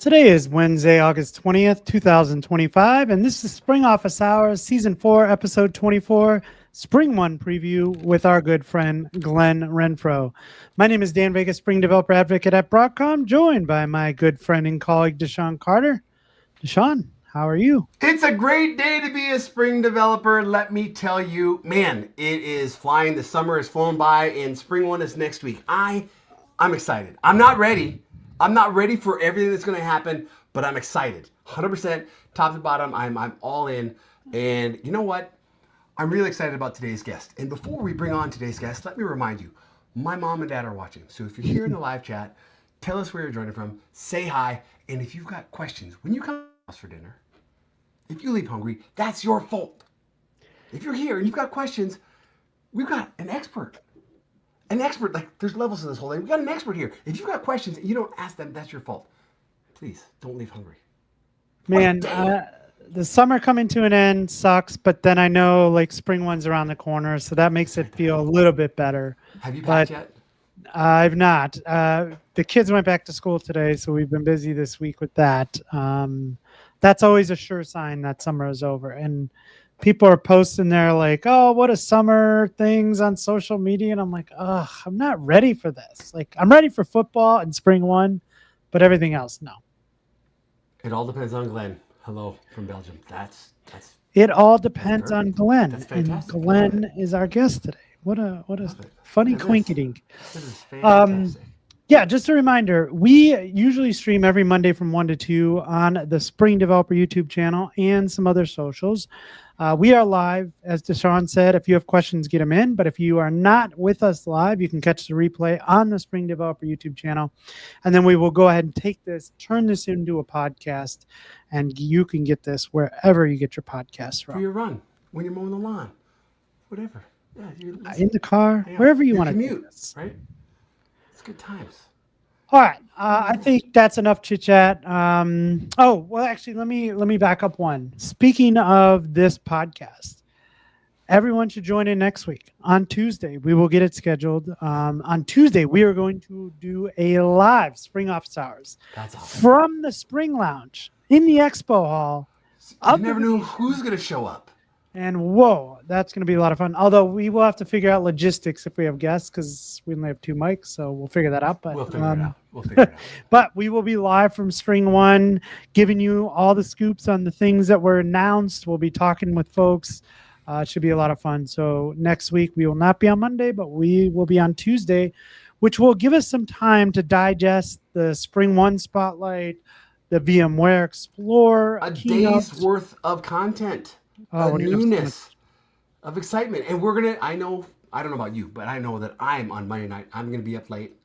Today is Wednesday, August 20th, 2025, and this is Spring Office Hours, Season 4, Episode 24, SpringOne preview with our good friend Glenn Renfro. My name is Dan Vega, Spring Developer Advocate at Broadcom, joined by my good friend and colleague DaShaun Carter. DaShaun, how are you? It's a great day to be a Spring developer, let me tell you. Man, it is flying. The summer has flown by, and SpringOne is next week. I'm excited. I'm not ready. I'm not ready for everything that's going to happen, but I'm excited. 100% top to bottom. I'm all in. And you know what? I'm really excited about today's guest. And before we bring on today's guest, let me remind you, my mom and dad are watching. So if you're here in the live chat, tell us where you're joining from, say hi, and if you've got questions, when you come to us for dinner, if you leave hungry, that's your fault. If you're here and you've got questions, we've got an expert. An expert, like there's levels to this whole thing. We got an expert here. If you've got questions and you don't ask them, that's your fault. Please don't leave hungry. Man, the summer coming to an end sucks, but then I know like SpringOne's around the corner, so that makes it feel a little bit better. Have you packed yet? I've not. The kids went back to school today, so we've been busy this week with that. That's always a sure sign that summer is over. And people are posting there like, oh, what a summer things on social media. And I'm like, ugh, I'm not ready for this. Like, I'm ready for football and SpringOne, but everything else, no. It all depends on Glenn. Hello from Belgium. That's It all depends on Glenn. That's fantastic. And Glenn is our guest today. What a funny quinkydink. This is fantastic. Yeah, just a reminder, we usually stream every Monday from 1 to 2 on the Spring Developer YouTube channel and some other socials. We are live, as DaShaun said. If you have questions, get them in. But if you are not with us live, you can catch the replay on the Spring Developer YouTube channel. And then we will go ahead and take this, turn this into a podcast, and you can get this wherever you get your podcasts from. For your run, when you're mowing the lawn, whatever. Yeah, in the car, wherever you want to commute, do this. right? It's good times. All right, I think that's enough chit chat. Oh, well, actually, let me back up one. Speaking of this podcast, everyone should join in next week on Tuesday. We will get it scheduled. On Tuesday, we are going to do a live Spring Office Hours from the Spring Lounge in the Expo Hall. You never know who's going to show up. And whoa, that's going to be a lot of fun. Although we will have to figure out logistics if we have guests because we only have 2 mics, so we'll figure that out. But we'll figure it out. But we will be live from SpringOne, giving you all the scoops on the things that were announced. We'll be talking with folks. It should be a lot of fun. So next week we will not be on Monday, but we will be on Tuesday, which will give us some time to digest the SpringOne Spotlight, the VMware Explorer, a day's worth of content. A newness of excitement. And we're going to, I don't know about you, but I know that I'm on Monday night. I'm going to be up late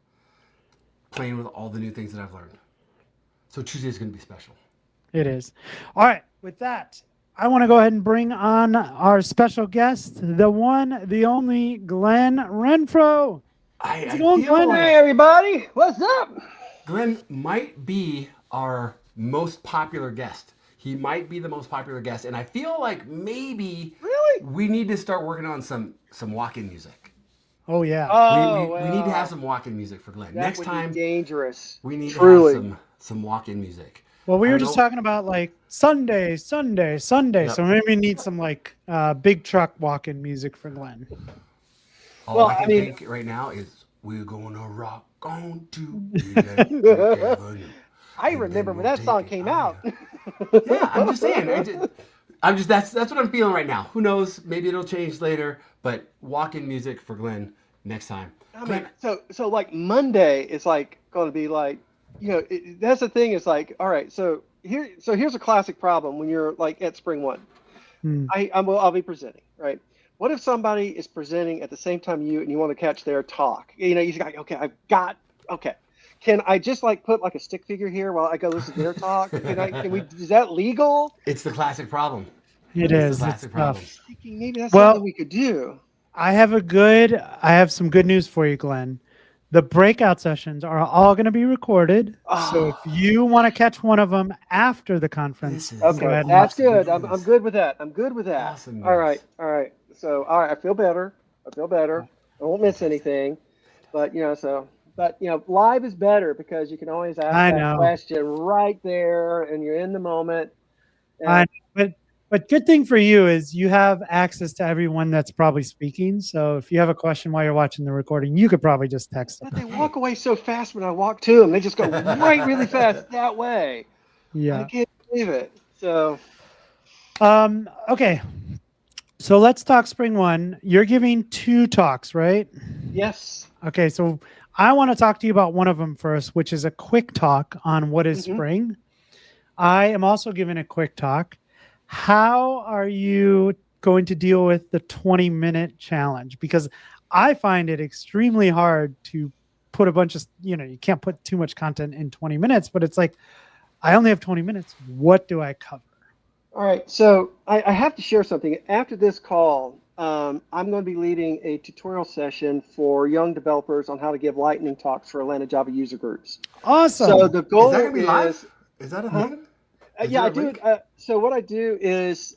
playing with all the new things that I've learned. So Tuesday is going to be special. It is. All right. With that, I want to go ahead and bring on our special guest, the one, the only Glenn Renfro. Glenn? Hey, everybody. What's up? Glenn might be our most popular guest. He might be the most popular guest, and I feel like maybe we need to start working on some walk-in music. Oh yeah. We need to have some walk-in music for Glenn. Next time, dangerous. We need to have some walk-in music. Well, we were just talking about like Sunday. Yep. So maybe we need some like big truck walk-in music for Glenn. All I can think right now is we're gonna rock on to Electric Avenue. I remember when that song came out. Yeah, I'm just saying. That's what I'm feeling right now. Who knows? Maybe it'll change later. But walk-in music for Glenn next time. Glenn. So like Monday is like going to be like, that's the thing. Is like, all right. So here's a classic problem when you're like at SpringOne. I'll be presenting, right? What if somebody is presenting at the same time you and you want to catch their talk? You're like, okay. Can I just like put like a stick figure here while I go listen to their talk? Is that legal? It's the classic problem. It is. Classic problem. Maybe that's something we could do. I have some good news for you, Glenn. The breakout sessions are all going to be recorded. So if you want to catch one of them after the conference, okay, that's good. I'm good with that. Awesome. All right. So I feel better. I won't miss anything. But But live is better because you can always ask I that know. question right there, and you're in the moment. I And but good thing for you is you have access to everyone that's probably speaking. So if you have a question while you're watching the recording, you could probably just text them. but they walk away so fast when I walk to them. They just go right really fast that way. I Yeah. can't believe it. So Okay. So let's talk Spring One. You're giving 2 talks, right? yes. Okay. So I want to talk to you about one of them first, which is a quick talk on what is Hmm. spring. I am also giving a quick talk. How are you going to deal with the 20-minute challenge? Because I find it extremely hard to put a bunch of, you can't put too much content in 20 minutes, but it's like, I only have 20 minutes. What do I cover? All right. So I have to share something. After this call, I'm going to be leading a tutorial session for young developers on how to give lightning talks for Atlanta Java user groups. So Awesome. the Is that goal gonna be live? is, Is that a huh? thing? Is Yeah, there I a do it. link? So what I do is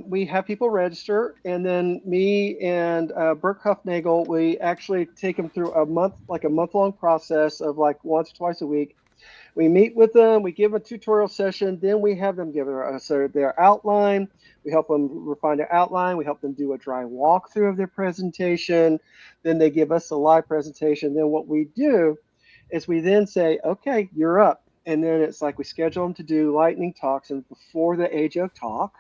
we have people register, and then me and Bert Huffnagel, we actually take them through a month, like a month-long process of like once or twice a week. We meet with them, we give them a tutorial session, then we have them give us their outline. We help them refine their outline. We help them do a dry walkthrough of their presentation. Then they give us a live presentation. Then what we do is we then say, okay, you're up. And then it's like we schedule them to do lightning talks and before the age of talk.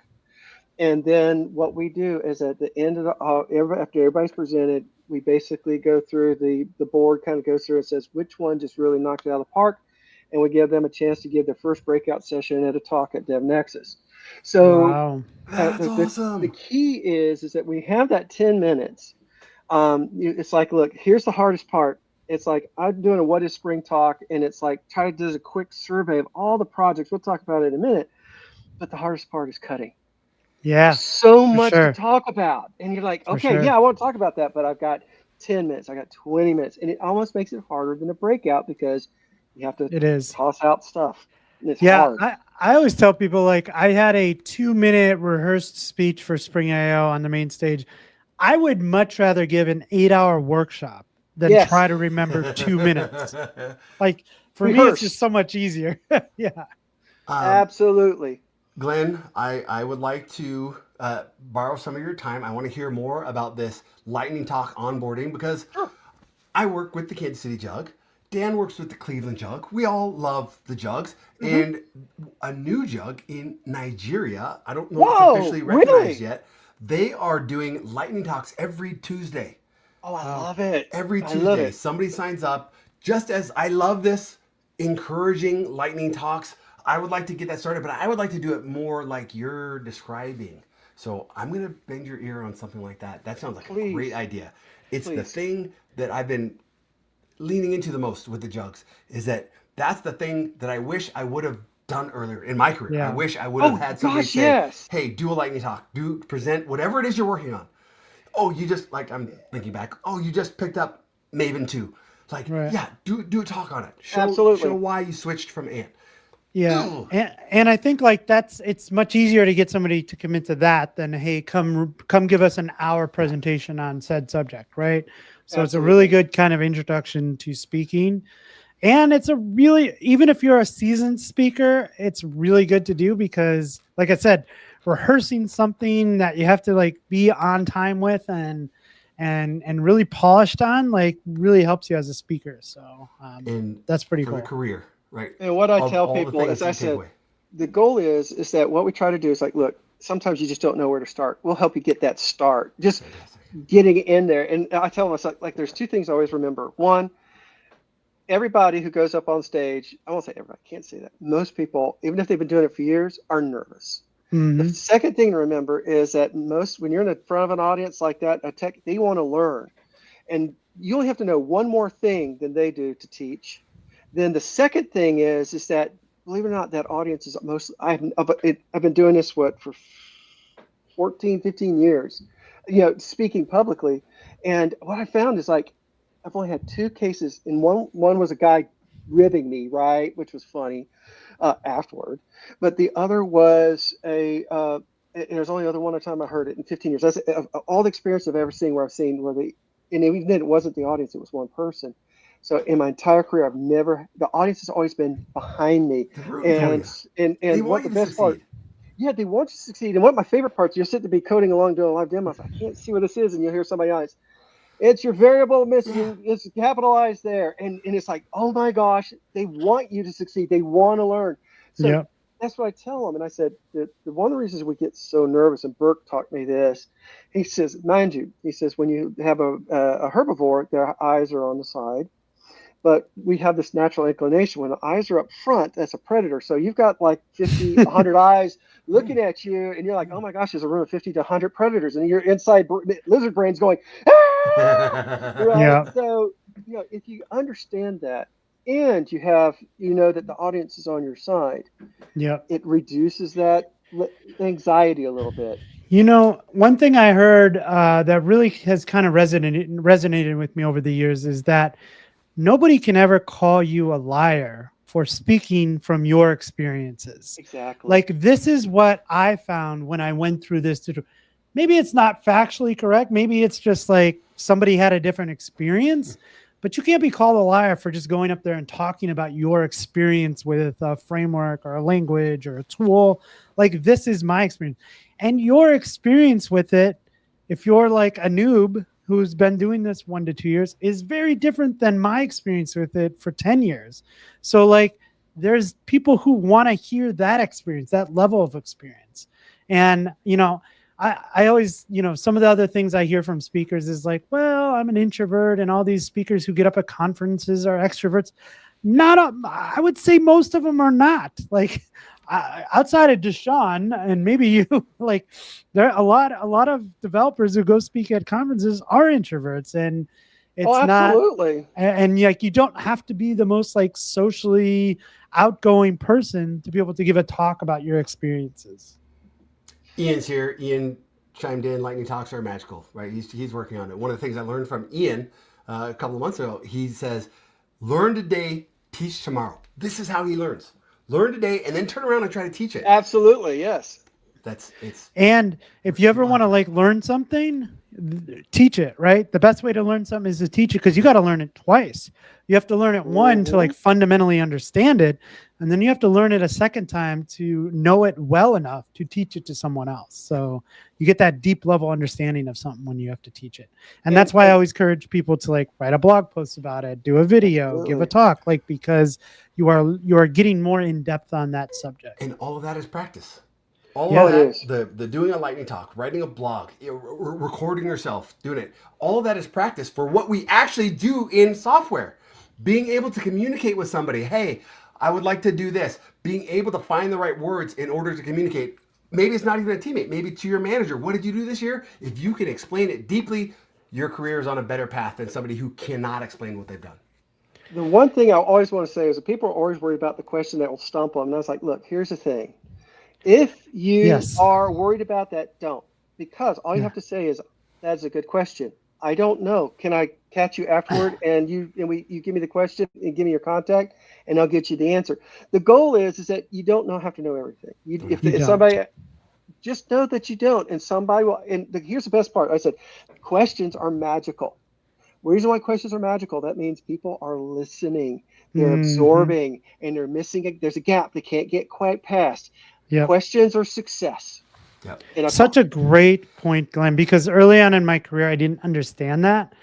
And then what we do is at the end of after everybody's presented, we basically go through the board kind of goes through and says which one just really knocked it out of the park, and we give them a chance to give their first breakout session at a talk at DevNexus. So Wow. That's the awesome. key is that we have that 10 minutes. It's like, look, here's the hardest part. It's like I'm doing a what is spring talk, and it's like try to do a quick survey of all the projects. We'll talk about it in a minute, but the hardest part is cutting. There's Yeah, so for much to sure. talk about. And you're like, For okay, sure. yeah, I want to talk about that, but I've got 10 minutes, I got 20 minutes. And it almost makes it harder than a breakout because you have to It is. toss out stuff. And it's Yeah, hard. I always tell people like I had a 2-minute rehearsed speech for Spring IO on the main stage. I would much rather give an 8-hour workshop than Yes, try to remember 2 minutes. Like for me, it's just rehearse. so much easier. Yeah. um, Absolutely. Glenn, I would like to borrow some of your time. I want to hear more about this lightning talk onboarding because Sure. I work with the Kansas City Jug. Dan works with the Cleveland Jug. We all love the Jugs. Hmm. And a new Jug in Nigeria, I don't know if it's Whoa, officially recognized really? yet, they are doing lightning talks every Tuesday. Oh, I Wow. love it. Every I love Tuesday, it. somebody signs up. Just as I love this encouraging lightning talks, I would like to get that started, but I would like to do it more like you're describing. So I'm going to bend your ear on something like that. That sounds like a great Please, idea. It's the please. thing that I've been leaning into the most with the Jugs is that that's the thing that I wish I would have done earlier in my career. I Yeah. wish I would have Oh, had somebody gosh, say, yes. "Hey, do a lightning talk. Do present whatever it is you're working on." Oh, you just like I'm thinking back. Oh, you just picked up Maven 2. It's like, Right. yeah, do a talk on it. Show Absolutely. why you switched from Ant. Yeah. Ugh. And I think like it's much easier to get somebody to commit to that than, hey, come give us an hour presentation on said subject, right? So it's a really Absolutely. good kind of introduction to speaking. And it's a really, even if you're a seasoned speaker, it's really good to do because, like I said, rehearsing something that you have to like be on time with and really polished on, like really helps you as a speaker. So And that's pretty for the cool. career, right? And what I Of tell all the people, things as I you take said, away. the goal is that what we try to do is like, look, sometimes you just don't know where to start. We'll help you get that start. Just Fantastic. getting in there. And I tell them, it's like there's two things I always remember. One, everybody who goes up on stage, I won't say everybody, I can't say that. Most people, even if they've been doing it for years, are nervous. The Hmm. second thing to remember is that when you're in the front of an audience like that, they want to learn. And you only have to know one more thing than they do to teach. Then the second thing is that believe it or not, that audience is I've been doing this for 14, 15 years, speaking publicly. And what I found is like I've only had two cases, and one was a guy ribbing me, right, which was funny afterward. But the other was and there's only other one time I heard it in 15 years. All the experience I've ever seen where I've seen and even then it wasn't the audience, it was one person. So in my entire career, the audience has always been behind me. They're rooting for you. And They what want the you to best part, succeed. yeah, they want you to succeed. And one of my favorite parts, you'll sit to be coding along doing a live demo. I can't see what this is, and you'll hear somebody else. It's your variable Yeah. missing. It's capitalized there, and it's like, oh my gosh, they want you to succeed. They want to learn. So Yeah. that's what I tell them. And I said that one of the reasons we get so nervous, and Burke taught me this. He says, mind you, he says when you have a herbivore, their eyes are on the side. But we have this natural inclination when the eyes are up front, that's a predator. So you've got like 50, 100 eyes looking at you, and you're like, oh my gosh, there's a room of 50 to 100 predators. And your inside lizard brain's going, ah! Right? Yeah. So, if you understand that and you know that the audience is on your side, Yeah. it reduces that anxiety a little bit. One thing I heard that really has kind of resonated with me over the years is that nobody can ever call you a liar for speaking from your experiences. Exactly. Like, this is what I found when I went through this. Maybe it's not factually correct. Maybe it's just like somebody had a different experience, but you can't be called a liar for just going up there and talking about your experience with a framework or a language or a tool. Like, this is my experience. And your experience with it, if you're like a noob who's been doing this 1 to 2 years, is very different than my experience with it for 10 years. So like, there's people who want to hear that experience, that level of experience. And, I always, some of the other things I hear from speakers is like, well, I'm an introvert, and all these speakers who get up at conferences are extroverts. I would say most of them are not. Like, outside of DaShaun and maybe you, like, there are a lot of developers who go speak at conferences are introverts, and it's absolutely not. And like, you don't have to be the most like socially outgoing person to be able to give a talk about your experiences. Ian's here. Ian chimed in. Lightning talks are magical, right? He's working on it. One of the things I learned from Ian a couple of months ago, he says, learn today, teach tomorrow. This is how he learns. Learn today and then turn around and try to teach it. Absolutely, yes. And if you ever want to like learn something, teach it, right? The best way to learn something is to teach it, because you got to learn it twice. You have to learn it one to like fundamentally understand it, and then you have to learn it a second time to know it well enough to teach it to someone else. So you get that deep level understanding of something when you have to teach it. And that's why I always encourage people to like write a blog post about it, do a video, give a talk, like, because you are getting more in depth on that subject. And all of that is practice. All of that, the doing a lightning talk, writing a blog, recording yourself, doing it, all of that is practice for what we actually do in software. Being able to communicate with somebody, hey, I would like to do this. Being able to find the right words in order to communicate. Maybe it's not even a teammate, maybe to your manager. What did you do this year? If you can explain it deeply, your career is on a better path than somebody who cannot explain what they've done. The one thing I always want to say is that people are always worried about the question that will stump them. And I was like, look, here's the thing. If you are worried about that, don't. Because all you have to say is, that's a good question. I don't know. Can I catch you afterward and you give me the question and give me your contact, and I'll get you the answer. The goal is that you don't have to know everything. If somebody, just know that you don't, and somebody will. And here's the best part. I said, questions are magical. The reason why questions are magical, that means people are listening, they're absorbing, and they're missing. There's a gap they can't get quite past. Yep. Questions are success. Yep. Such a great point, Glenn, because early on in my career, I didn't understand that.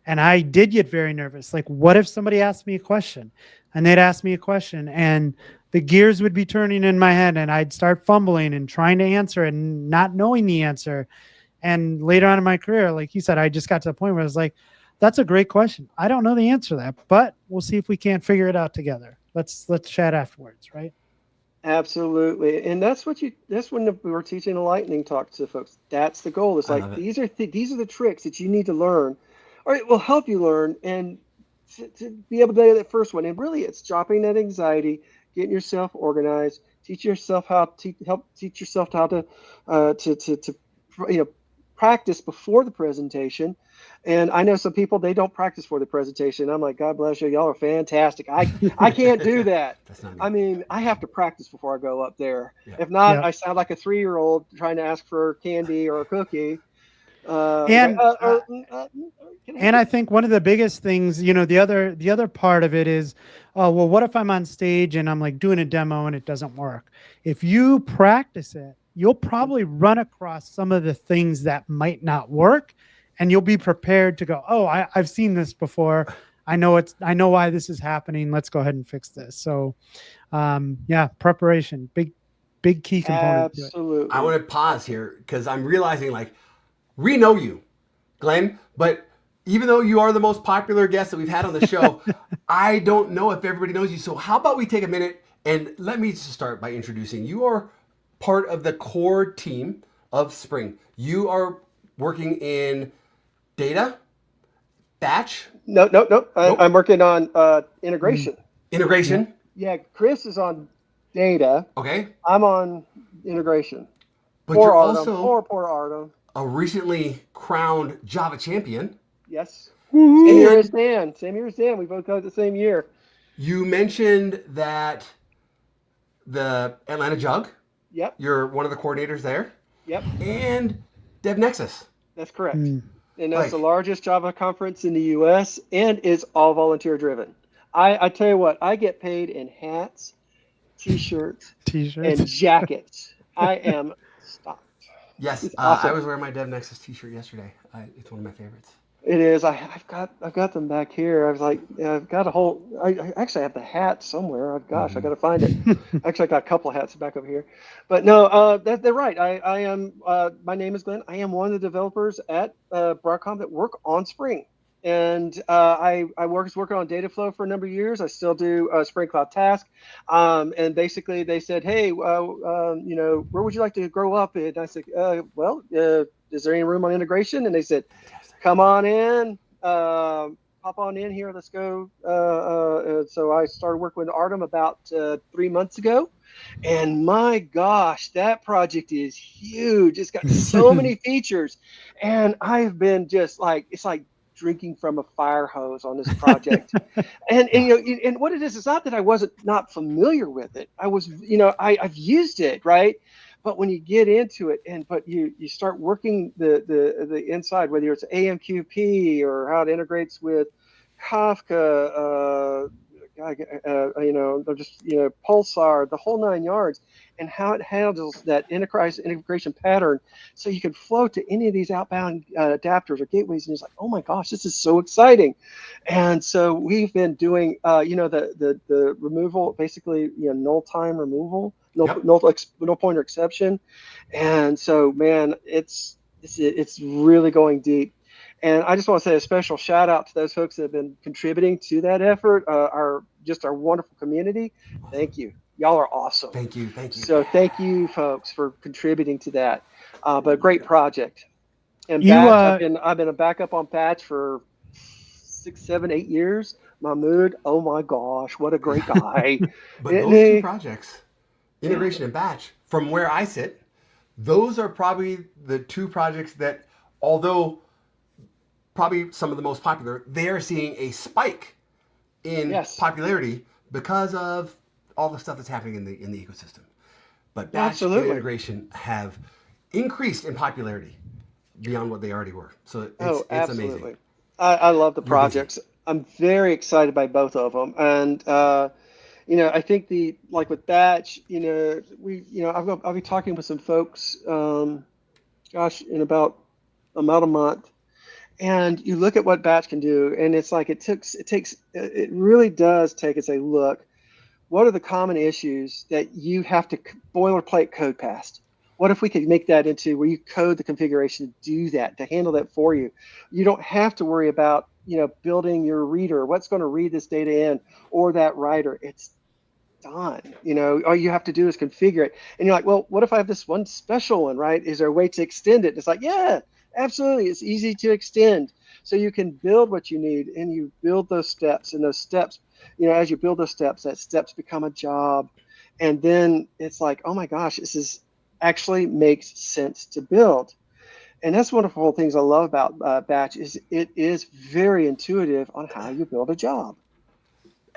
And I did get very nervous. Like, what if somebody asked me a question, and they'd ask me a question, and the gears would be turning in my head, and I'd start fumbling and trying to answer and not knowing the answer. And later on in my career, like you said, I just got to the point where I was like, that's a great question. I don't know the answer to that, but we'll see if we can't figure it out together. Let's chat afterwards, right? Absolutely. And that's when we were teaching a lightning talk to folks. That's the goal. It's like, these are the tricks that you need to learn, or it will help you learn and to be able to do that first one. And really, it's dropping that anxiety, getting yourself organized, teach yourself how to practice before the presentation. And I know some people, they don't practice for the presentation. I'm like, God bless you. Y'all are fantastic. I can't do that. I mean, I have to practice before I go up there. Yeah. If not, I sound like a 3-year-old trying to ask for candy or a cookie. And can and I think one of the biggest things, you know, the other part of it is, well, what if I'm on stage and I'm like doing a demo and it doesn't work? If you practice it, you'll probably run across some of the things that might not work, and you'll be prepared to go, oh, I've seen this before. I know why this is happening. Let's go ahead and fix this. So, yeah, preparation, big key component to it. absolutely. I want to pause here because I'm realizing, like, we know you, Glenn, but even though you are the most popular guest that we've had on the show, I don't know if everybody knows you. So how about we take a minute and let me just start by introducing you. Are part of the core team of Spring. You are working in data, batch, No. Nope. I'm working on integration. integration. Yeah, Chris is on data. Okay. I'm on integration. But Poor you're Artem. also Poor Artem. a recently crowned Java champion. Yes. Woo-hoo. Same year as Dan. Same year as Dan. We both got it the same year. You mentioned that the Atlanta Jug, Yep. you're one of the coordinators there, Yep. and DevNexus. That's correct. Mm. And that's Like- the largest Java conference in the U.S. and is all volunteer driven. I tell you what, I get paid in hats, T-shirts, T-shirts. and jackets. I am stopped. Yes, It's awesome. I was wearing my DevNexus t-shirt yesterday. It's one of my favorites. It is. I've got them back here. I was like, yeah, I've got a whole. I actually have the hat somewhere. Oh, gosh, I got to find it. Actually, I got a couple of hats back over here. But no, they're right. I am. My name is Glenn. I am one of the developers at Broadcom that work on Spring, and I was working on data flow for a number of years. I still do Spring Cloud Task, and basically they said, hey, you know, where would you like to grow up? And I said, well, is there any room on integration? And they said, come on in, pop on in here. Let's go. So I started working with Artem about 3 months ago. And my gosh, that project is huge. It's got so many features. And I've been just like, it's like drinking from a fire hose on this project. and you know, and what it is, it's not that I wasn't not familiar with it. I was, you know, I've used it, right? But when you get into it, but you start working the inside, whether it's AMQP or how it integrates with Kafka, you know, just, you know, Pulsar, the whole 9 yards, and how it handles that integration pattern, so you can flow to any of these outbound adapters or gateways, and it's like, oh my gosh, this is so exciting. And so we've been doing, you know, the removal, basically, you know, null time removal. No pointer exception, and so man, it's really going deep. And I just want to say a special shout out to those folks that have been contributing to that effort. Our wonderful community. Thank you, y'all are awesome. Thank you. So thank you, folks, for contributing to that. But great project. And You, Batch, I've been a backup on Batch for 6, 7, 8 years. Mahmood, oh my gosh, what a great guy. But those two projects, integration and batch, from where I sit, those are probably the two projects that, although probably some of the most popular, they are seeing a spike in popularity because of all the stuff that's happening in the ecosystem. But batch and integration have increased in popularity beyond what they already were. So it's amazing. I love the projects. I'm very excited by both of them. And you know, I think like with batch, you know, I'll be talking with some folks, gosh, in about a month. And you look at what batch can do, and it's like it really does take us a look. What are the common issues that you have to boilerplate code past? What if we could make that into where you code the configuration to do that, to handle that for you? You don't have to worry about, you know, building your reader, what's going to read this data in, or that writer. It's done. You know, all you have to do is configure it. And you're like, well, what if I have this one special one, right? Is there a way to extend it? And it's like, yeah, absolutely. It's easy to extend. So you can build what you need, and you build those steps, and those steps, you know, as you build those steps, that steps become a job. And then it's like, oh my gosh, this is actually makes sense to build. And that's one of the things I love about batch is it is very intuitive on how you build a job.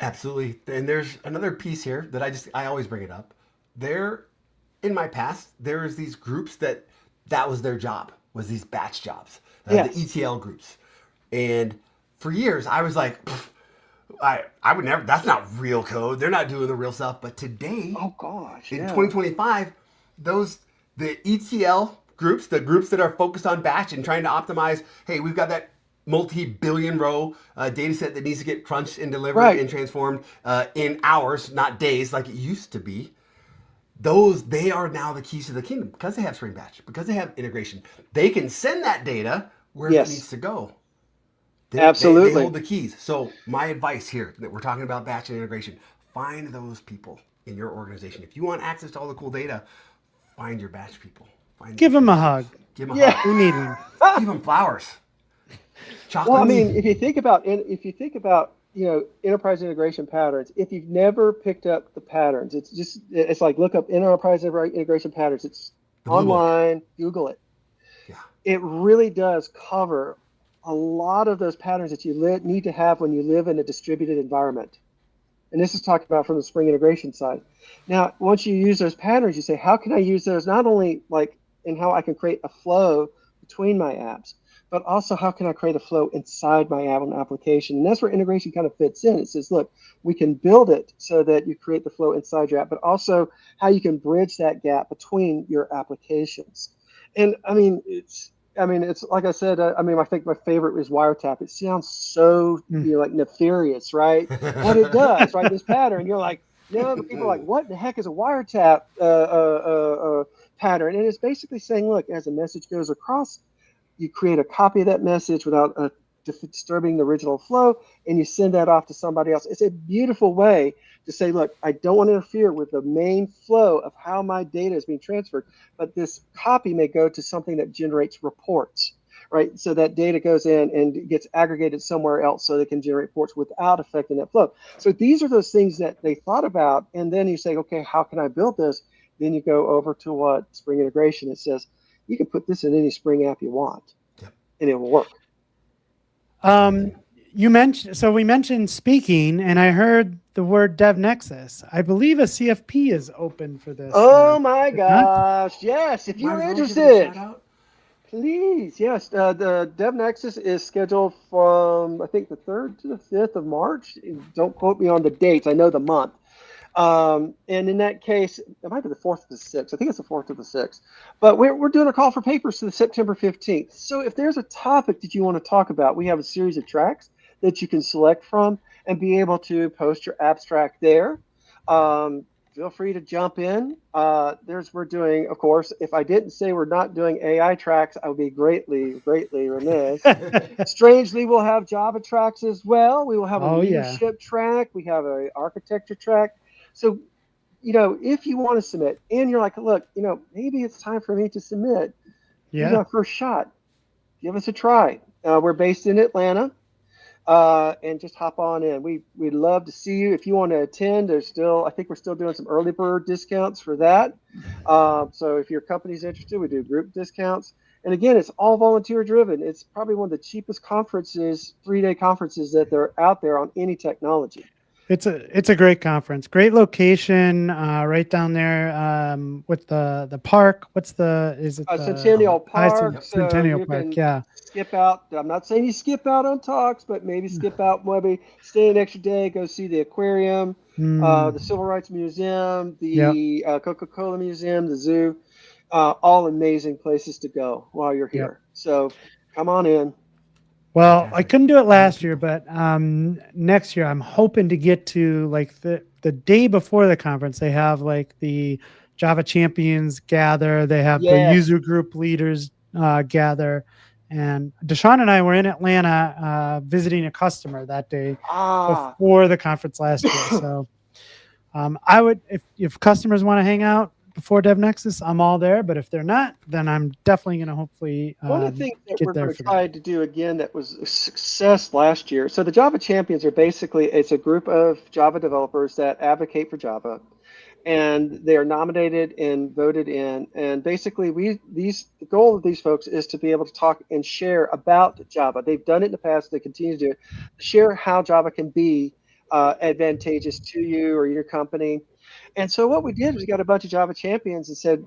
Absolutely. And there's another piece here that I always bring it up. In my past, there's these groups that was their job. was these batch jobs, Yes. the ETL groups. And for years, I was like, I would never, that's not real code. They're not doing the real stuff. But today, Oh gosh, in yeah. 2025, the ETL groups, the groups that are focused on batch and trying to optimize, hey, we've got that multi-billion row data set that needs to get crunched and delivered Right. and transformed in hours, not days like it used to be. They are now the keys to the kingdom because they have Spring Batch, because they have integration. They can send that data where Yes. it needs to go. They Absolutely. hold the keys. So my advice here that we're talking about batch and integration, find those people in your organization. If you want access to all the cool data, find your batch people. Give them a hug. Give them a Yeah. hug. We need them. Give them flowers. Chocolates. Well, I mean, if you think about enterprise integration patterns, if you've never picked up the patterns, it's like look up enterprise integration patterns. It's The Blue Book. online, Google it. Yeah. It really does cover a lot of those patterns that you need to have when you live in a distributed environment. And this is talked about from the Spring integration side. Now, once you use those patterns, you say, how can I use those not only like in how I can create a flow between my apps, but also how can I create a flow inside my app and application? And that's where integration kind of fits in. It says, look, we can build it so that you create the flow inside your app, but also how you can bridge that gap between your applications. And I mean, it's like I said, I think my favorite is wiretap. It sounds so like nefarious, right? But it does, right? This pattern, you're like, the people are like, what the heck is a wiretap pattern? And it's basically saying, look, as a message goes across, you create a copy of that message without disturbing the original flow, and you send that off to somebody else. It's a beautiful way to say, look, I don't want to interfere with the main flow of how my data is being transferred, but this copy may go to something that generates reports, right? So that data goes in and gets aggregated somewhere else so they can generate reports without affecting that flow. So these are those things that they thought about, and then you say, okay, how can I build this? Then you go over to what Spring Integration, it says, you can put this in any Spring app you want, and it will work. We mentioned speaking, and I heard the word DevNexus. I believe a CFP is open for this. Oh my gosh! Yes, if you're interested, please. Yes, the DevNexus is scheduled from I think the 3rd to the 5th of March. Don't quote me on the dates. I know the month. And in that case, it might be the 4th to the 6th. I think it's the 4th to the 6th. But we're doing a call for papers to the September 15th. So if there's a topic that you want to talk about, we have a series of tracks that you can select from and be able to post your abstract there. Feel free to jump in. We're doing, of course, if I didn't say we're not doing AI tracks, I would be greatly, greatly remiss. Strangely, we'll have Java tracks as well. We will have a leadership track. We have an architecture track. So, if you want to submit and you're like, look, maybe it's time for me to submit. Here's our first shot. Give us a try. We're based in Atlanta. And just hop on in. We'd love to see you. If you want to attend, I think we're still doing some early bird discounts for that. So if your company's interested, we do group discounts. And again, it's all volunteer driven. It's probably one of the cheapest conferences, 3-day conferences that they're out there on any technology. It's a great conference, great location, right down there with the park. Centennial Park? Centennial Park, yeah. Skip out. I'm not saying you skip out on talks, but maybe skip out, maybe stay an extra day, go see the aquarium, the Civil Rights Museum, the Coca-Cola Museum, the zoo. All amazing places to go while you're here. So come on in. Well, I couldn't do it last year, but next year I'm hoping to get to like the day before the conference. They have like the Java champions gather. They have the user group leaders gather. And DaShaun and I were in Atlanta visiting a customer that day before the conference last year. So I would, if customers want to hang out before DevNexus, I'm all there. But if they're not, then I'm definitely going to hopefully one of the things that we're going to try to do again that was a success last year. So the Java champions are basically, it's a group of Java developers that advocate for Java, and they are nominated and voted in. And basically, the goal of these folks is to be able to talk and share about Java. They've done it in the past. They continue to do it. Share how Java can be advantageous to you or your company. And so what we did was we got a bunch of Java champions and said,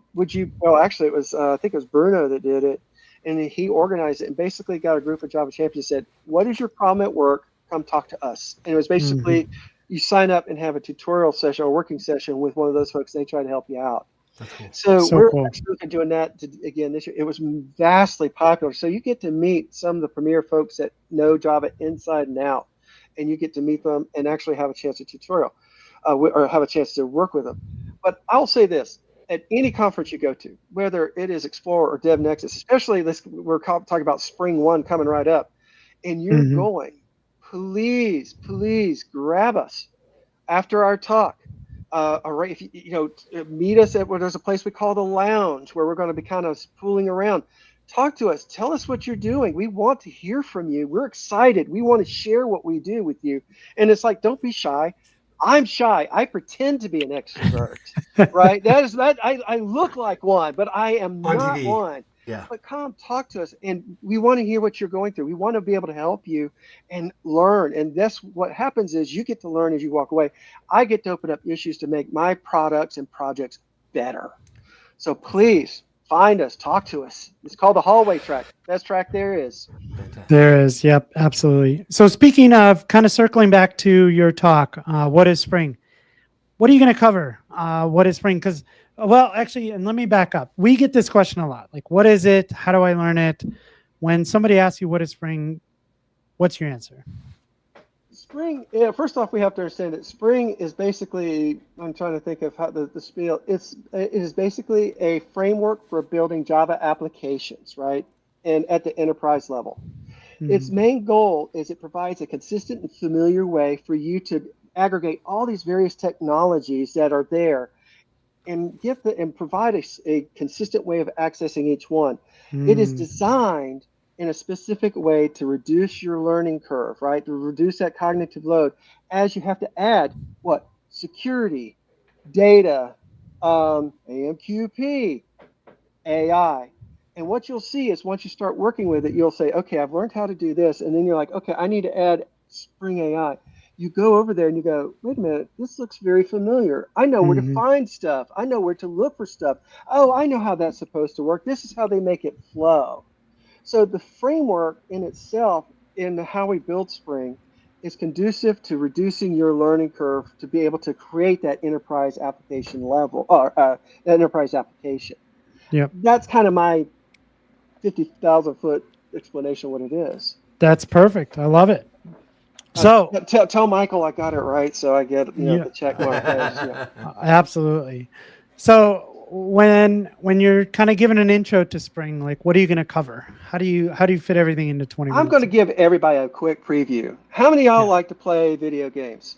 actually it was, I think it was Bruno that did it. And he organized it and basically got a group of Java champions and said, what is your problem at work? Come talk to us. And it was basically you sign up and have a tutorial session or working session with one of those folks. They try to help you out. That's cool. So, So we're cool. actually looking at doing that again this year. It was vastly popular. So you get to meet some of the premier folks that know Java inside and out, and you get to meet them and actually have a chance to tutorial or have a chance to work with them. But I'll say this. At any conference you go to, whether it is Explorer or DevNexus, especially we're talking about SpringOne coming right up, and you're going, please grab us after our talk. If you meet us at where there's a place we call the lounge where we're going to be kind of fooling around. Talk to us. Tell us what you're doing. We want to hear from you. We're excited. We want to share what we do with you. And it's like, don't be shy. I'm shy. I pretend to be an extrovert, right? I look like one, but I am not one. Yeah. But come talk to us, and we want to hear what you're going through. We want to be able to help you and learn. And that's what happens is you get to learn as you walk away. I get to open up issues to make my products and projects better. So please find us, talk to us. It's called the hallway track. Best track there is. Fantastic. There is. Yep, absolutely. So speaking of kind of circling back to your talk, what is Spring? What are you going to cover? What is Spring? Because, well, actually, and let me back up. We get this question a lot. Like, what is it? How do I learn it? When somebody asks you what is Spring, what's your answer? Spring, first off, we have to understand that Spring is basically, I'm trying to think of how the spiel, it is basically a framework for building Java applications, right? And at the enterprise level. Its main goal is it provides a consistent and familiar way for you to aggregate all these various technologies that are there and provide a consistent way of accessing each one. It is designed in a specific way to reduce your learning curve, right? To reduce that cognitive load as you have to add what? Security, data, AMQP, AI. And what you'll see is once you start working with it, you'll say, okay, I've learned how to do this. And then you're like, okay, I need to add Spring AI. You go over there and you go, wait a minute, this looks very familiar. I know where to find stuff. I know where to look for stuff. Oh, I know how that's supposed to work. This is how they make it flow. So the framework in itself, in how we build Spring, is conducive to reducing your learning curve to be able to create that enterprise application level, or enterprise application. Yep. That's kind of my 50,000 foot explanation of what it is. That's perfect. I love it. So tell Michael I got it right, so I get the check mark. Absolutely. So when you're kind of giving an intro to Spring, like what are you going to cover? How do you fit everything into 20 minutes? I'm going to give everybody a quick preview. How many of y'all like to play video games?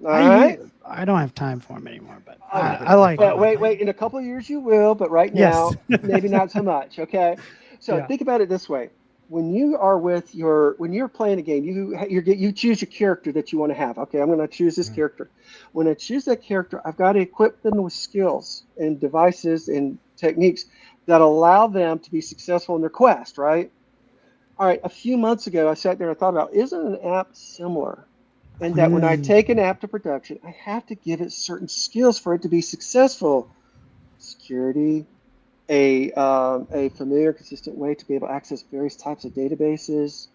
All right. I don't have time for them anymore, but I like it. Wait. In a couple of years you will, but right now, maybe not so much. Okay. So think about it this way. When you are when you're playing a game, you choose your character that you want to have. Okay, I'm going to choose this character. When I choose that character, I've got to equip them with skills and devices and techniques that allow them to be successful in their quest, right? All right, a few months ago, I sat there and I thought about, isn't an app similar? And that when I take an app to production, I have to give it certain skills for it to be successful. Security, a familiar, consistent way to be able to access various types of databases,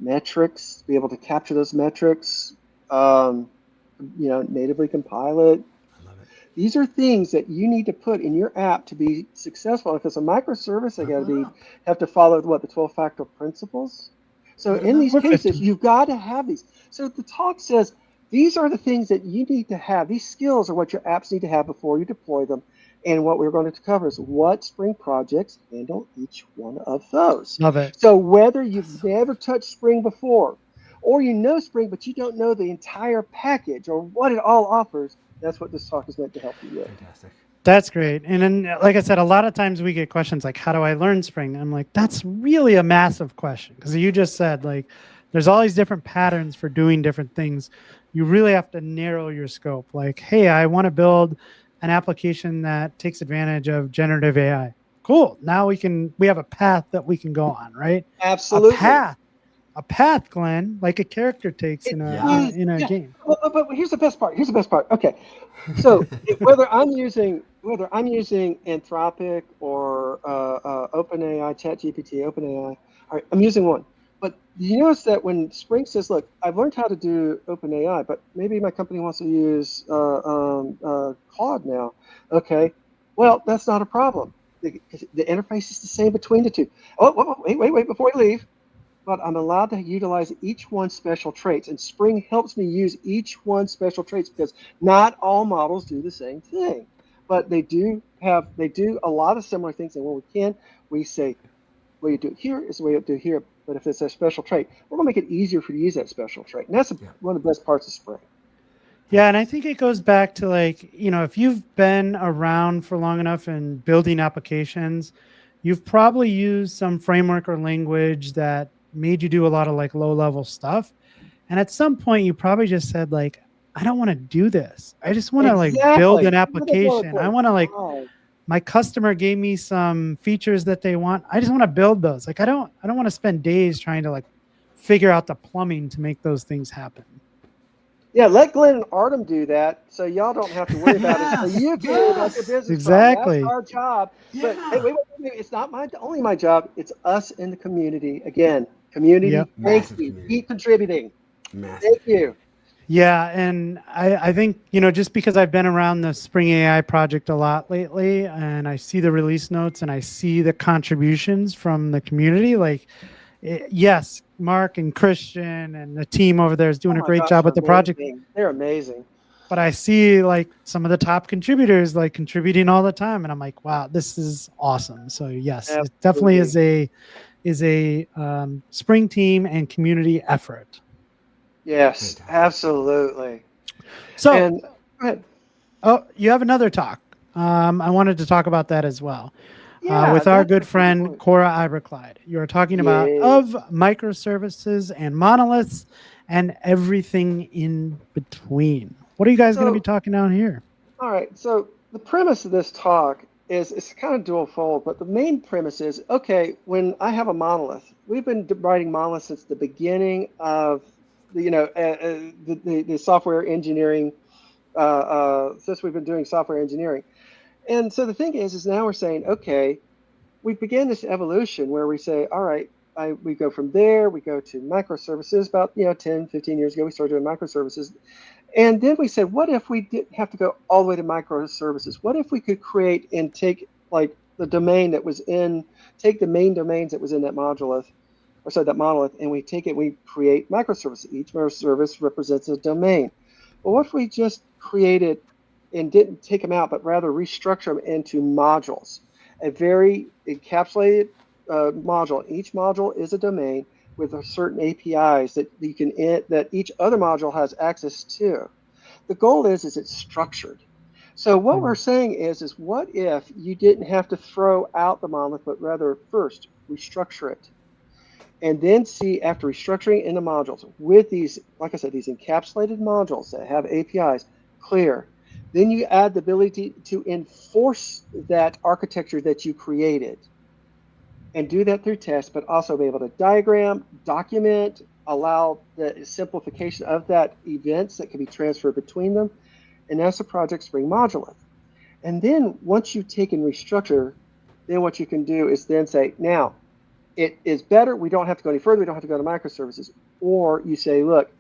metrics, to be able to capture those metrics, natively compile it. I love it. These are things that you need to put in your app to be successful. If it's a microservice, have to follow the 12-factor principles. So in these cases, you've got to have these. So the talk says these are the things that you need to have. These skills are what your apps need to have before you deploy them. And what we're going to cover is what Spring projects handle each one of those. Love it. So whether you've never touched Spring before, or you know Spring, but you don't know the entire package or what it all offers, that's what this talk is meant to help you with. Fantastic. That's great. And then, like I said, a lot of times we get questions like, how do I learn Spring? I'm like, that's really a massive question. Because you just said, like, there's all these different patterns for doing different things. You really have to narrow your scope. Like, hey, I want to build an application that takes advantage of generative AI. Cool. Now we have a path that we can go on, right? Absolutely. A path, Glenn, like a character takes in a game. But here's the best part. Okay. So whether I'm using whether I'm using Anthropic or OpenAI, ChatGPT, OpenAI, all right, I'm using one. But you notice that when Spring says, "Look, I've learned how to do OpenAI, but maybe my company wants to use Claude now." Okay, well, that's not a problem. The interface is the same between the two. Oh, wait, before we leave. But I'm allowed to utilize each one's special traits, and Spring helps me use each one's special traits because not all models do the same thing, but they do a lot of similar things. And when we say, "Way you do it here is the way you do it here." But if it's a special trait, we're gonna make it easier for you to use that special trait, and that's one of the best parts of Spring. Yeah, and I think it goes back to like, if you've been around for long enough and building applications, you've probably used some framework or language that made you do a lot of like low level stuff. And at some point you probably just said like, I don't want to do this. I just want to like build an application. I want to like, my customer gave me some features that they want. I just want to build those. Like, I don't want to spend days trying to like figure out the plumbing to make those things happen. Yeah, let Glenn and Artem do that, so y'all don't have to worry about it. So you can worry about your business. Exactly. That's our job. But hey, wait, it's not only my job. It's us in the community. Again, community. Yep. Thank you. Keep contributing. Thank you. Yeah, and I think, just because I've been around the Spring AI project a lot lately, and I see the release notes and I see the contributions from the community, like, yes, Mark and Christian and the team over there is doing a great job with the project. They're amazing. But I see like some of the top contributors like contributing all the time, and I'm like, wow, this is awesome. So yes, Absolutely. It definitely is a Spring team and community effort. Yes, absolutely. So, and go ahead. Oh, you have another talk. I wanted to talk about that as well. Yeah, with our good friend Cora Iberkleid. You are talking about of microservices and monoliths and everything in between. What are you guys going to be talking down here? All right. So the premise of this talk is it's kind of dual fold, but the main premise is, okay, when I have a monolith, we've been writing monoliths since the beginning of the software engineering, since we've been doing software engineering. And so the thing is now we're saying, okay, we begin this evolution where we say, all right, we go from there, we go to microservices. About 10, 15 years ago, we started doing microservices. And then we said, what if we didn't have to go all the way to microservices? What if we could create and take like the domain that was take the main domains that was in that monolith, and we take it, we create microservices. Each microservice represents a domain. Well, what if we just created and didn't take them out, but rather restructure them into modules, a very encapsulated module. Each module is a domain with certain APIs that that each other module has access to. The goal is it's structured. So what we're saying is what if you didn't have to throw out the monolith, but rather first restructure it, and then see after restructuring in the modules with these, like I said, these encapsulated modules that have APIs clear. Then you add the ability to enforce that architecture that you created and do that through tests, but also be able to diagram, document, allow the simplification of that events that can be transferred between them. And that's the Project Spring Monolith. And then once you've taken restructure, then what you can do is then say, now, it is better. We don't have to go any further. We don't have to go to microservices. Or you say, look,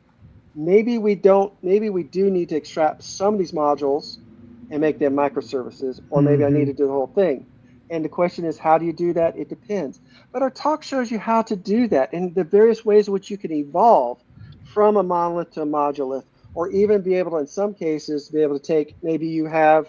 maybe we do need to extract some of these modules and make them microservices, or maybe I need to do the whole thing. And the question is, how do you do that? It depends. But our talk shows you how to do that and the various ways in which you can evolve from a monolith to a monolith, or even be able to, in some cases, be able to take, maybe you have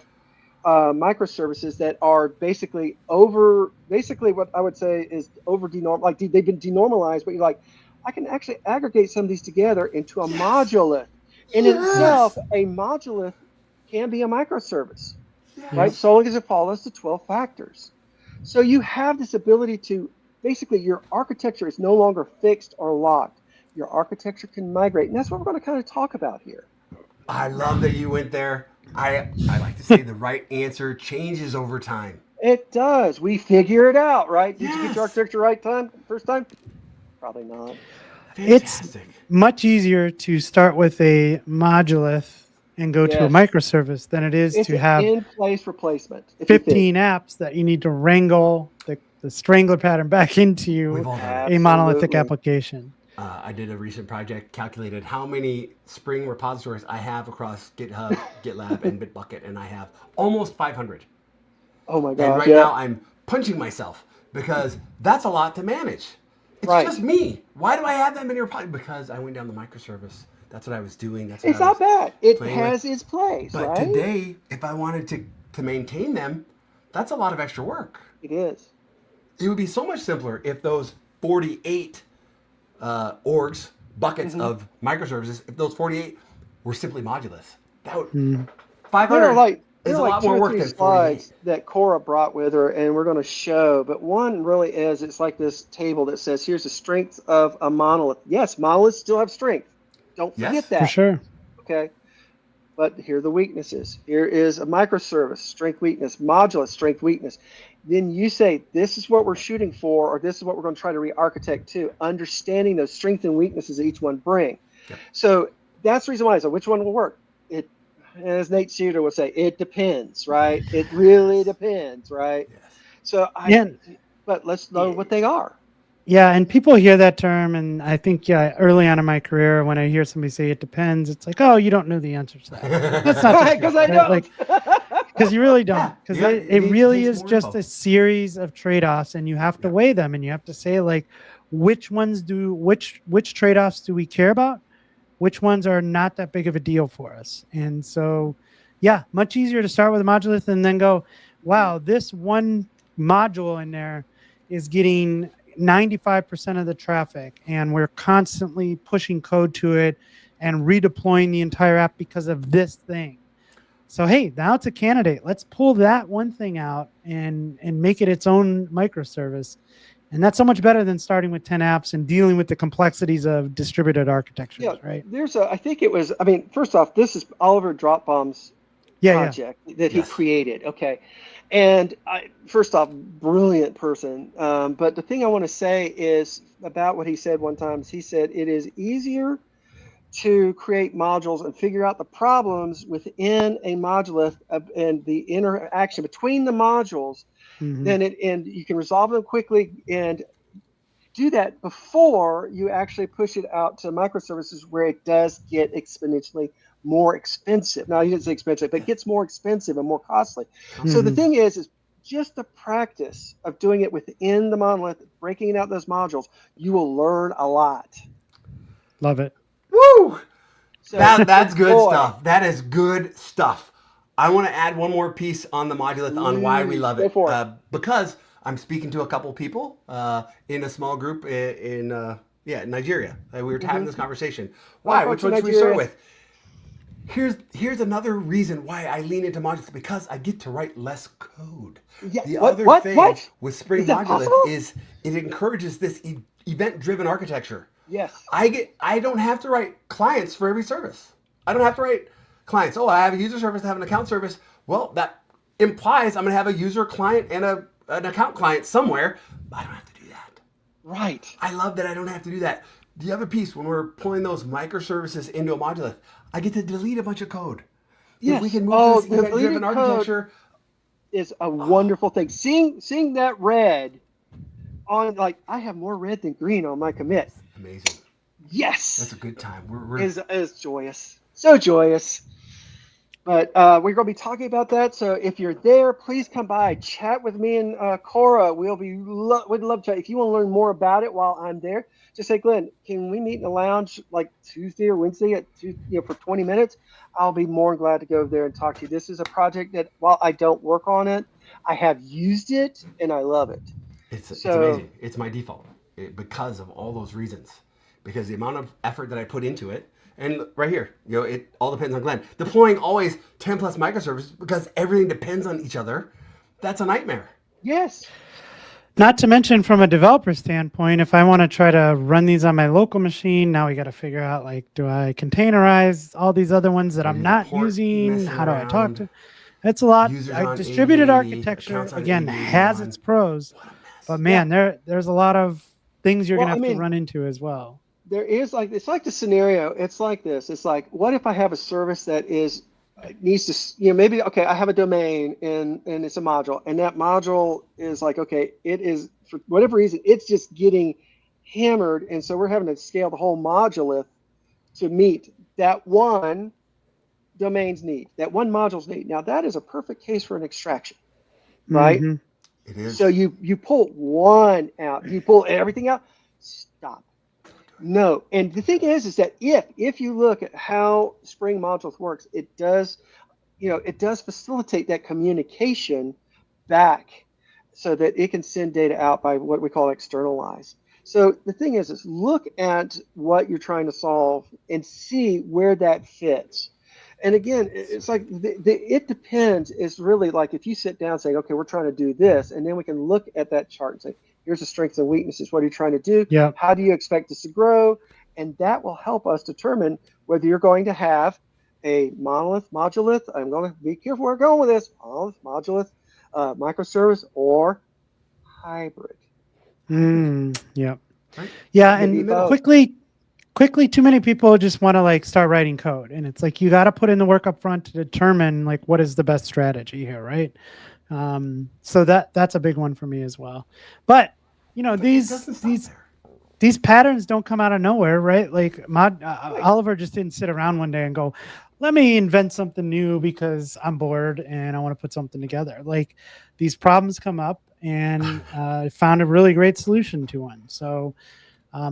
microservices that are basically what I would say is over denormalized, like they've been denormalized, but you're like, I can actually aggregate some of these together into a modulith. In itself, a modulith can be a microservice, right? So long as it follows the 12 factors. So you have this ability to, basically your architecture is no longer fixed or locked. Your architecture can migrate. And that's what we're going to kind of talk about here. I love that you went there. I like to say the right answer changes over time. It does. We figure it out, right? Did you get your architecture right first time? Probably not. Fantastic. It's much easier to start with a monolith and go to a Yes. microservice than it is It's to an have in-place replacement. If you think. 15 apps that you need to wrangle the strangler pattern back into We've all done it. a monolithic Absolutely. application. I did a recent project, calculated how many Spring repositories I have across GitHub, GitLab, and Bitbucket, and I have almost 500. Oh my And gosh. right now I'm punching myself because that's a lot to manage. It's Right. just me. Why do I have that many repositories? Because I went down the microservice. That's what I was doing. That's what It's I not was bad. It playing has with. its place, But right? today, if I wanted to maintain them, that's a lot of extra work. It is. It would be so much simpler if those 48 orgs, buckets of microservices, if those 48 were simply modulus. That would 500 There are like is a like lot 2 more or work 3 than 48. slides that Cora brought with her, and we're going to show. But one really is, it's like this table that says, here's the strength of a monolith. Yes, monoliths still have strength. Don't Yes, forget for that. For sure. Okay. But here are the weaknesses. Here is a microservice, strength, weakness, modulus, strength, weakness. Then you say, this is what we're shooting for, or this is what we're going to try to re-architect to, understanding those strengths and weaknesses that each one bring. Yep. So that's the reason why. So which one will work? It, as Nate Shooter would say, it depends, right? It really depends, right? Yes. So but let's know what they are. Yeah, and people hear that term, and I think early on in my career, when I hear somebody say it depends, it's like, oh, you don't know the answer to that. That's not just Because I right? Like, don't. because you really don't. Because Yeah, it need really some is more just info. a series of trade-offs, and you have to weigh them, and you have to say, like, which trade-offs do we care about? Which ones are not that big of a deal for us? And so, yeah, much easier to start with a modulith and then go, wow, this one module in there is getting 95% of the traffic, and we're constantly pushing code to it and redeploying the entire app because of this thing. So hey, now it's a candidate. Let's pull that one thing out and make it its own microservice. And that's so much better than starting with 10 apps and dealing with the complexities of distributed architectures, Yeah, right? I think it was, I mean, first off, this is Oliver Dropbomb's project that he created. Okay. And first off, brilliant person. But the thing I want to say is about what he said one time is he said it is easier to create modules and figure out the problems within a monolith and the interaction between the modules than and you can resolve them quickly and do that before you actually push it out to microservices where it does get exponentially more expensive. Now, he didn't say expensive, but it gets more expensive and more costly. So the thing is just the practice of doing it within the monolith, breaking out those modules, you will learn a lot. Love it. Woo! So, That's good boy. stuff. That is good stuff. I want to add one more piece on the modulith on why we love Go it. for it. Because I'm speaking to a couple people in a small group in Nigeria. We were having this conversation. Why? Which one should we start with? Here's another reason why I lean into modulith, because I get to write less code. Yeah, The what- other what- thing what? with Spring Is that Modulith possible? is it encourages this event-driven architecture. Yes. I don't have to write clients for every service. I don't have to write clients. Oh, I have a user service, I have an account service. Well, that implies I'm going to have a user client and an account client somewhere. I don't have to do that. Right. I love that I don't have to do that. The other piece, when we're pulling those microservices into a modulith, I get to delete a bunch of code. Yes. If we can move to this the deleted event-driven code architecture, is a wonderful thing. Seeing that red on, like, I have more red than green on my commit. amazing. Yes. That's a good time. We're Is joyous. So joyous. But we're going to be talking about that. So if you're there, please come by, chat with me and Cora. We'd love to. If you want to learn more about it while I'm there, just say, Glenn, can we meet in the lounge like Tuesday or Wednesday for 20 minutes? I'll be more than glad to go there and talk to you. This is a project that, while I don't work on it, I have used it and I love it. It's amazing. It's my default because of all those reasons. Because the amount of effort that I put into it, and right here, it all depends on Glenn. Deploying always 10 plus microservices because everything depends on each other. That's a nightmare. Yes. Not to mention, from a developer standpoint, if I want to try to run these on my local machine, now we got to figure out, like, do I containerize all these other ones that I'm not using? How do I talk to? It's a lot. Distributed 80, architecture, accounts on again, 80, has 81. its pros. What a mess. But man, there's a lot of things you're Well, going to have I mean, to run into as well. there is like it's like the scenario. It's like this. It's like, what if I have a service that is needs to, maybe, okay, I have a domain and it's a module, and that module is like, okay, it is for whatever reason it's just getting hammered, and so we're having to scale the whole modulith to meet that one domain's need, that one module's need. Now that is a perfect case for an extraction, right? Mm-hmm. It is. So you pull one out, you pull everything out, stop. No, and the thing is that if you look at how Spring Modules works, it does, it does facilitate that communication back so that it can send data out by what we call externalize. So the thing is look at what you're trying to solve and see where that fits. And again, it's like it depends. It's really like if you sit down saying, okay, we're trying to do this, and then we can look at that chart and say, here's the strengths and weaknesses. What are you trying to do? Yeah. How do you expect this to grow? And that will help us determine whether you're going to have a monolith, modulith. I'm going to be careful where we're going with this. Monolith, modulith, microservice, or hybrid. Yeah. Right? Yeah. Maybe And both. quickly, too many people just want to like start writing code. And it's like, you got to put in the work up front to determine like, what is the best strategy here, right? So that's a big one for me as well. But these patterns don't come out of nowhere, right? Like Oliver just didn't sit around one day and go, let me invent something new because I'm bored and I want to put something together. Like these problems come up, and found a really great solution to one. So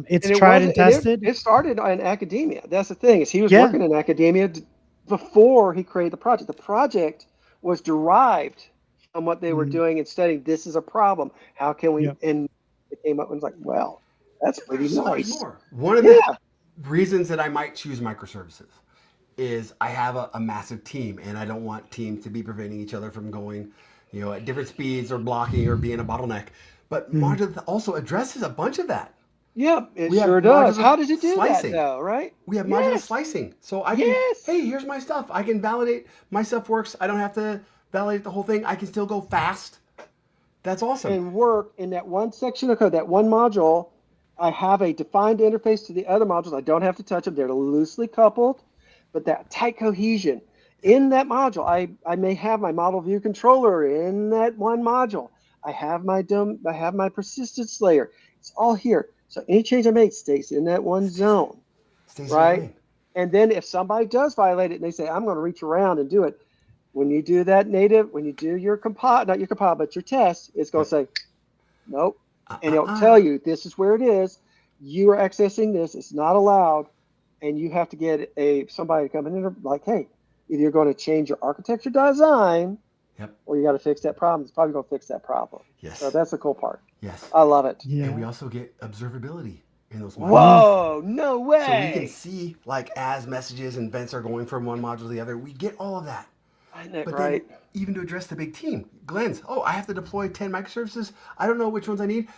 it's tried and tested. It started in academia. That's the thing, is he was working in academia before he created the project. The project was derived from what they were doing and studying. This is a problem. How can we? And it came up and was like, well, that's pretty nice. One of the reasons that I might choose microservices is I have a massive team, and I don't want teams to be preventing each other from going, at different speeds or blocking or being a bottleneck. But Monolith also addresses a bunch of that. Yeah, it sure does. How does it do that, though, right? We have modular slicing. So I can, hey, here's my stuff. I can validate. My stuff works. I don't have to validate the whole thing. I can still go fast. That's awesome. And work in that one section of code, that one module. I have a defined interface to the other modules. I don't have to touch them. They're loosely coupled, but that tight cohesion. In that module, I may have my model view controller in that one module. I have my persistence layer. It's all here. So any change I make stays in that one zone, right? And then if somebody does violate it and they say, I'm going to reach around and do it, when you do that when you do your not your compile, but your test, it's going to say, nope. And it'll tell you, this is where it is. You are accessing this. It's not allowed. And you have to get somebody to come in and like, hey, either you're going to change your architecture design, or you got to fix that problem. It's probably going to fix that problem. Yes. So that's the cool part. Yes. I love it. Yeah. And we also get observability in those modules. Whoa, no way. So we can see, like, as messages and events are going from one module to the other, we get all of that. But right. Then, even to address the big team, Glenn's, I have to deploy 10 microservices. I don't know which ones I need.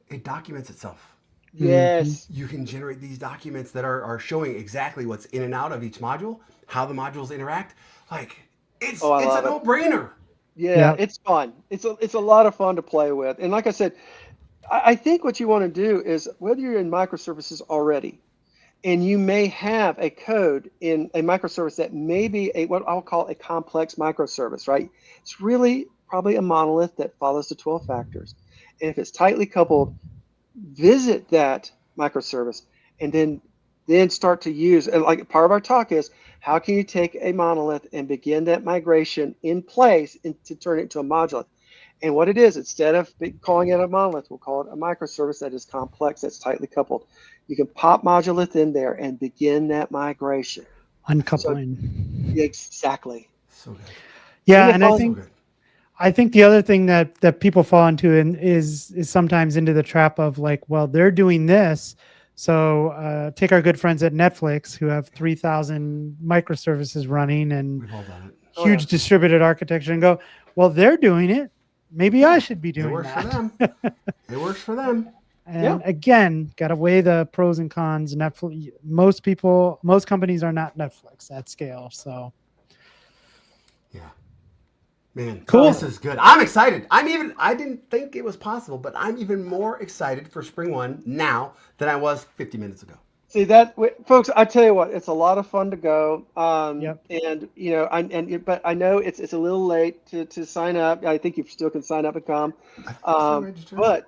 It documents itself. Yes. You can generate these documents that are showing exactly what's in and out of each module, how the modules interact. Like, it's a no-brainer. Yeah, it's fun. It's a lot of fun to play with. And like I said, I think what you want to do is, whether you're in microservices already, and you may have a code in a microservice that may be what I'll call a complex microservice, right? It's really probably a monolith that follows the 12 factors. And if it's tightly coupled, visit that microservice and then start to use, and like part of our talk is, how can you take a monolith and begin that migration in place to turn it into a monolith? And what it is, instead of calling it a monolith, we'll call it a microservice that is complex, that's tightly coupled. You can pop monolith in there and begin that migration. Uncoupling. Exactly. So good. Yeah, and I think the other thing that people fall into is sometimes into the trap of like, well, they're doing this. So take our good friends at Netflix, who have 3,000 microservices running and huge distributed architecture, and go, well, they're doing it. Maybe I should be doing that. It works for them. It works for them. And again, got to weigh the pros and cons. Netflix. Most companies are not Netflix at scale. So, yeah, man, cool. This is good. I'm excited. I didn't think it was possible, but I'm even more excited for SpringOne now than I was 50 minutes ago. See that, folks. I tell you what, it's a lot of fun to go. Yep. And but I know it's a little late to sign up. I think you still can sign up and come. But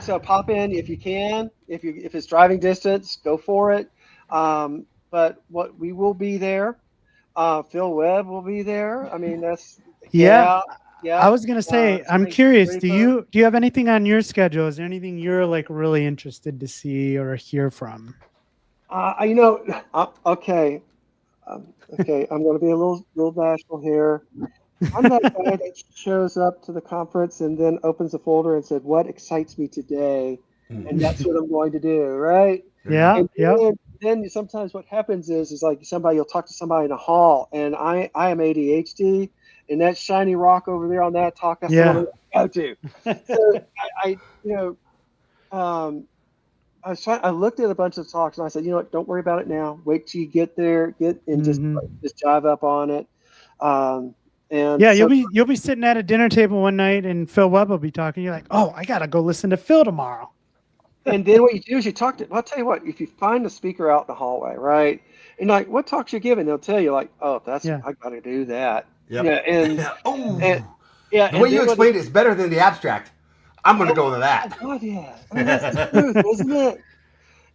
so pop in if you can. If it's driving distance, go for it. But what we will be there. Phil Webb will be there. I mean, that's Yeah. yeah. I was gonna say, I'm Spring curious. Do 24. you have anything on your schedule? Is there anything you're like really interested to see or hear from? Okay. Okay, I'm going to be a little bashful here. I'm that guy that shows up to the conference and then opens the folder and said, "What excites me today?" And that's what I'm going to do, right? Yeah. And Yeah. then sometimes what happens is like you'll talk to somebody in a hall, and I am ADHD, and that shiny rock over there on that talk, that's Yeah. what I'm going to go to. So I looked at a bunch of talks and I said, you know what, don't worry about it now. Wait till you get there, just dive up on it. And Yeah, so, you'll be sitting at a dinner table one night and Phil Webb will be talking. You're like, oh, I gotta go listen to Phil tomorrow. and then what you do is you talk to. I'll tell you what, if you find a speaker out in the hallway, right, and like, what talks you giving, they'll tell you like, oh, I got to do that. Yep. Yeah, and the way you explained it is better than the abstract. I'm going to go to that. God, yeah, I mean, that's the truth, isn't it?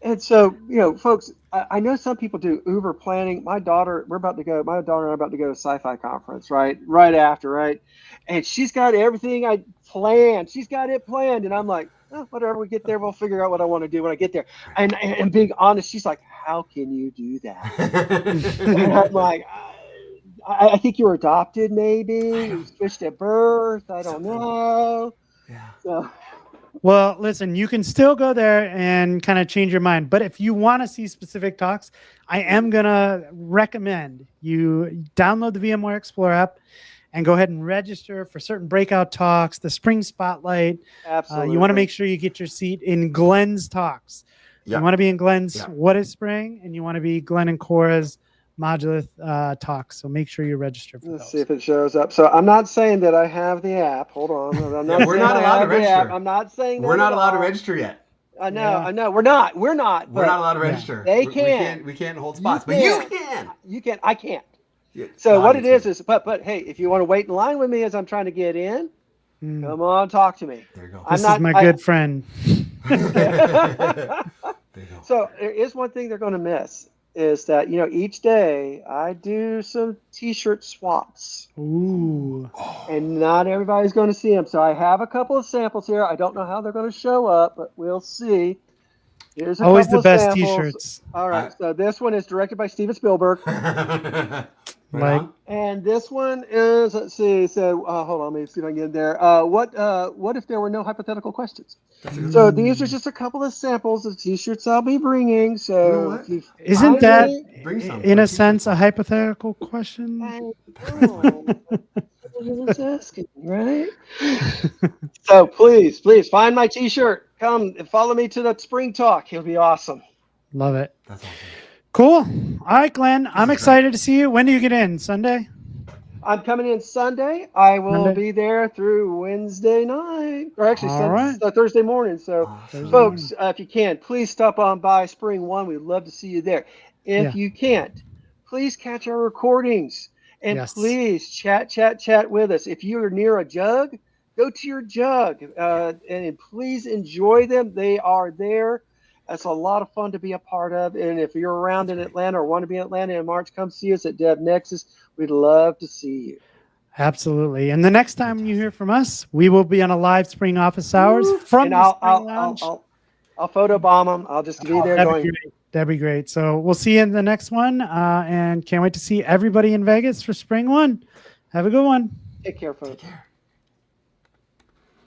And so, folks, I know some people do Uber planning. My daughter and I are about to go to a sci-fi conference, right after, right? And she's got everything I planned. She's got it planned. And I'm like, oh, whatever, we get there, we'll figure out what I want to do when I get there. And being honest, she's like, how can you do that? And I'm like, I think you were adopted, maybe. You switched at birth. I don't know. Yeah. So. Well, listen, you can still go there and kind of change your mind. But if you want to see specific talks, I am going to recommend you download the VMware Explorer app and go ahead and register for certain breakout talks, the Spring Spotlight. Absolutely. You want to make sure you get your seat in Glenn's talks. Yep. You want to be in Glenn's What is Spring? And you want to be Glenn and Cora's Monolith talks. So make sure you register for Let's those. see if it shows up. So I'm not saying that I have the app. Hold on. We're not allowed to register. I'm not saying we're not allowed to register yet. I know. We're not. We're not allowed to register. They can. We can't hold spots, but you can. You can. I can't. So what it is, but hey, if you want to wait in line with me as I'm trying to get in, come on, talk to me. There you go. This is my good friend. There you go. So there is one thing they're going to miss. Is that each day I do some T-shirt swaps. Ooh. And not everybody's going to see them. So I have a couple of samples here. I don't know how they're going to show up, but we'll see. Here's a always couple the best samples. T-shirts. All right. So this one is directed by Steven Spielberg. And this one is, let's see. So hold on, let me see if I can get there. What if there were no hypothetical questions? So these are just a couple of samples of T-shirts I'll be bringing. So isn't that, in a sense, a hypothetical question? Everyone's asking, right? So please find my T-shirt. Come and follow me to the Spring Talk. It'll be awesome. Love it. That's awesome. Cool. All right, Glenn. I'm excited to see you. When do you get in? Sunday? I'm coming in Sunday. I will be there through Wednesday night, or actually Thursday morning. So, folks, if you can, please stop on by SpringOne. We'd love to see you there. If you can't, please catch our recordings and please chat with us. If you're near a jug, go to your jug and please enjoy them. They are there. That's a lot of fun to be a part of. And if you're around in Atlanta or want to be in Atlanta in March, come see us at Dev Nexus. We'd love to see you. Absolutely. And the next time you hear from us, we will be on a live Spring office hours from the Spring Lounge. I'll photobomb them. I'll just be there going. That'd be great. So we'll see you in the next one. And can't wait to see everybody in Vegas for SpringOne. Have a good one. Take care, folks. Take care.